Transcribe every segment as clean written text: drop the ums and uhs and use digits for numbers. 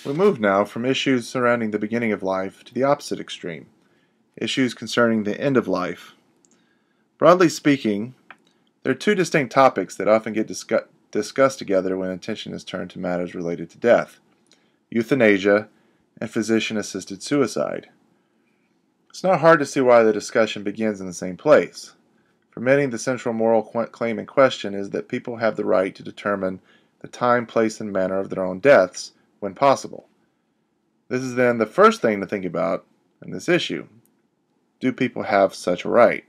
We move now from issues surrounding the beginning of life to the opposite extreme, issues concerning the end of life. Broadly speaking, there are two distinct topics that often get discussed together when attention is turned to matters related to death: euthanasia and physician-assisted suicide. It's not hard to see why the discussion begins in the same place. For many, the central moral claim in question is that people have the right to determine the time, place, and manner of their own deaths when possible. This is then the first thing to think about in this issue. Do people have such a right?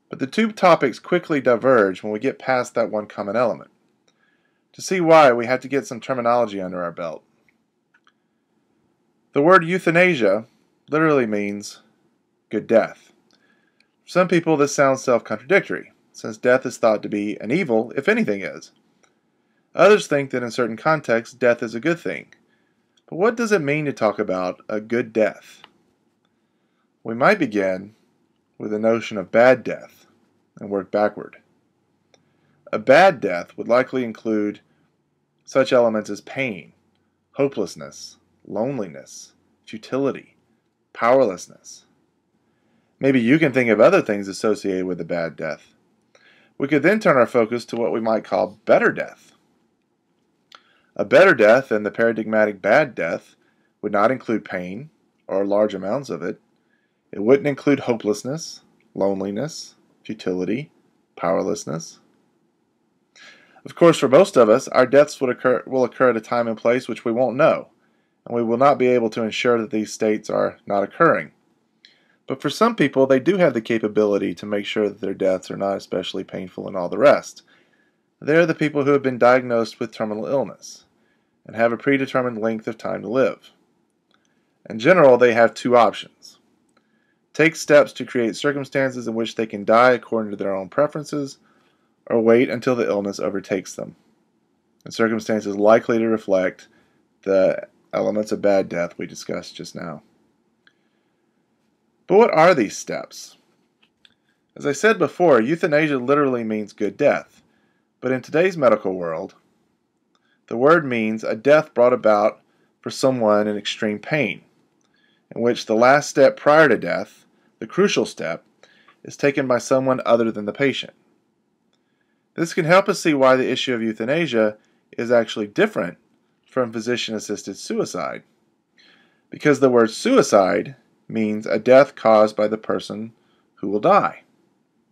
But the two topics quickly diverge when we get past that one common element. To see why, we have to get some terminology under our belt. The word euthanasia literally means good death. For some people, this sounds self-contradictory, since death is thought to be an evil if anything is. Others think that in certain contexts, death is a good thing. But what does it mean to talk about a good death? We might begin with the notion of bad death and work backward. A bad death would likely include such elements as pain, hopelessness, loneliness, futility, powerlessness. Maybe you can think of other things associated with a bad death. We could then turn our focus to what we might call better death. A better death than the paradigmatic bad death would not include pain or large amounts of it. It wouldn't include hopelessness, loneliness, futility, powerlessness. Of course, for most of us, our deaths will occur at a time and place which we won't know, and we will not be able to ensure that these states are not occurring. But for some people, they do have the capability to make sure that their deaths are not especially painful and all the rest. They are the people who have been diagnosed with terminal illness and have a predetermined length of time to live. In general, they have two options: take steps to create circumstances in which they can die according to their own preferences, or wait until the illness overtakes them, in circumstances likely to reflect the elements of bad death we discussed just now. But what are these steps? As I said before, euthanasia literally means good death. But in today's medical world, the word means a death brought about for someone in extreme pain, in which the last step prior to death, the crucial step, is taken by someone other than the patient. This can help us see why the issue of euthanasia is actually different from physician-assisted suicide, because the word suicide means a death caused by the person who will die.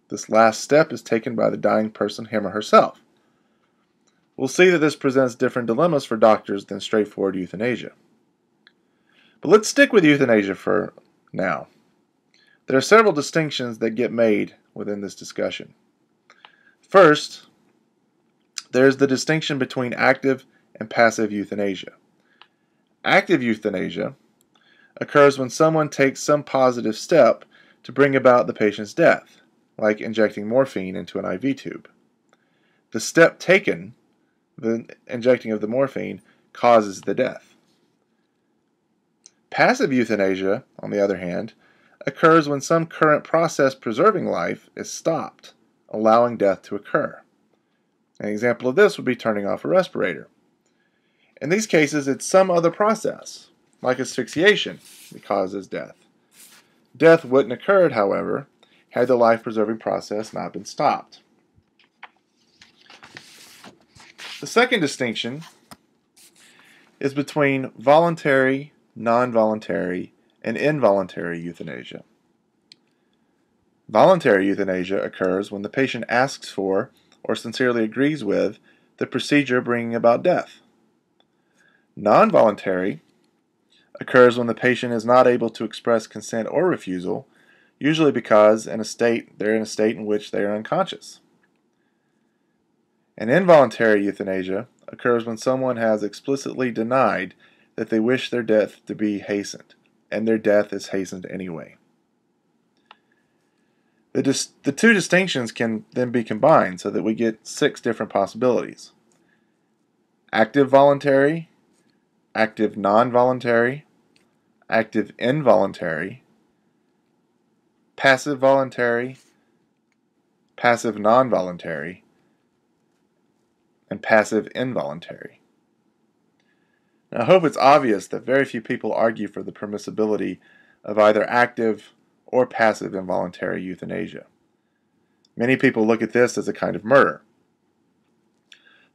This last step is taken by the dying person, him or herself. We'll see that this presents different dilemmas for doctors than straightforward euthanasia. But let's stick with euthanasia for now. There are several distinctions that get made within this discussion. First, there's the distinction between active and passive euthanasia. Active euthanasia occurs when someone takes some positive step to bring about the patient's death, like injecting morphine into an IV tube. The step taken, the injecting of the morphine, causes the death. Passive euthanasia, on the other hand, occurs when some current process preserving life is stopped, allowing death to occur. An example of this would be turning off a respirator. In these cases, it's some other process, like asphyxiation, that causes death. Death wouldn't occur, however, had the life-preserving process not been stopped. The second distinction is between voluntary, non-voluntary, and involuntary euthanasia. Voluntary euthanasia occurs when the patient asks for or sincerely agrees with the procedure bringing about death. Non-voluntary occurs when the patient is not able to express consent or refusal, usually because they're in a state in which they are unconscious. And involuntary euthanasia occurs when someone has explicitly denied that they wish their death to be hastened, and their death is hastened anyway. The two distinctions can then be combined so that we get 6 different possibilities: active voluntary, active non-voluntary, active involuntary, passive voluntary, passive non-voluntary, and passive involuntary. Now, I hope it's obvious that very few people argue for the permissibility of either active or passive involuntary euthanasia. Many people look at this as a kind of murder.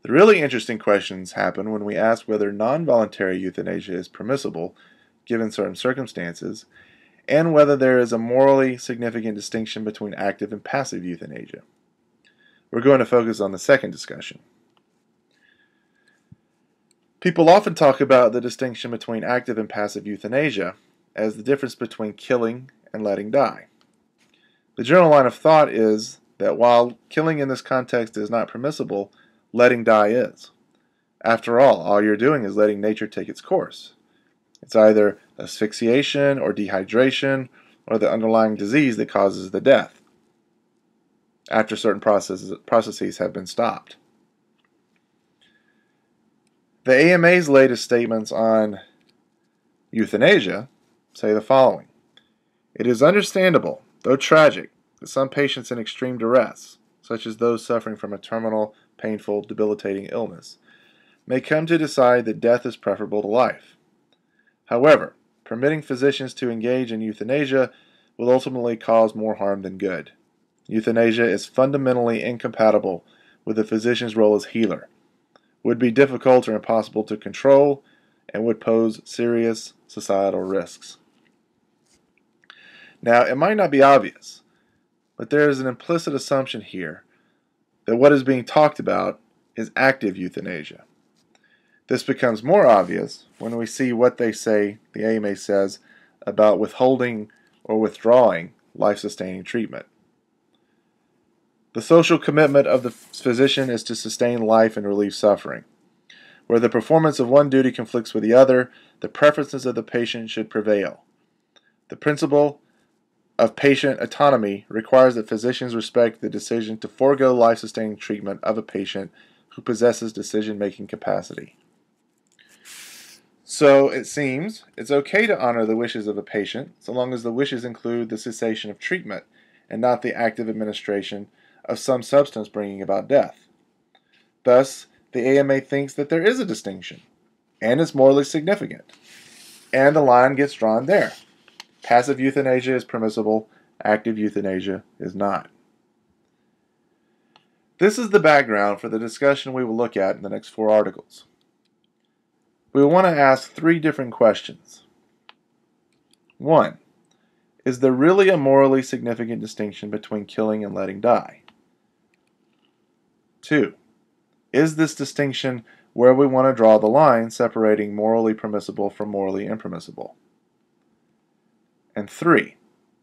The really interesting questions happen when we ask whether non-voluntary euthanasia is permissible given certain circumstances, and whether there is a morally significant distinction between active and passive euthanasia. We're going to focus on the second discussion. People often talk about the distinction between active and passive euthanasia as the difference between killing and letting die. The general line of thought is that while killing in this context is not permissible, letting die is. After all you're doing is letting nature take its course. It's either asphyxiation or dehydration or the underlying disease that causes the death after certain processes have been stopped. The AMA's latest statements on euthanasia say the following: "It is understandable, though tragic, that some patients in extreme duress, such as those suffering from a terminal, painful, debilitating illness, may come to decide that death is preferable to life. However, permitting physicians to engage in euthanasia will ultimately cause more harm than good. Euthanasia is fundamentally incompatible with the physician's role as healer, would be difficult or impossible to control, and would pose serious societal risks." Now, it might not be obvious, but there is an implicit assumption here that what is being talked about is active euthanasia. This becomes more obvious when we see what they say the AMA says about withholding or withdrawing life-sustaining treatment. The social commitment of the physician is to sustain life and relieve suffering. Where the performance of one duty conflicts with the other, the preferences of the patient should prevail. The principle of patient autonomy requires that physicians respect the decision to forego life-sustaining treatment of a patient who possesses decision-making capacity. So it seems it's okay to honor the wishes of a patient so long as the wishes include the cessation of treatment and not the active administration of some substance bringing about death. Thus, the AMA thinks that there is a distinction, and it's morally significant, and the line gets drawn there. Passive euthanasia is permissible, active euthanasia is not. This is the background for the discussion we will look at in the next 4 articles. We will want to ask 3 different questions. 1. Is there really a morally significant distinction between killing and letting die? 2. Is this distinction where we want to draw the line separating morally permissible from morally impermissible? And 3.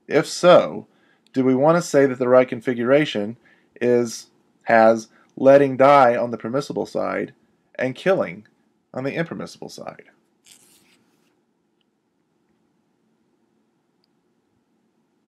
If so, do we want to say that the right configuration has letting die on the permissible side and killing on the impermissible side?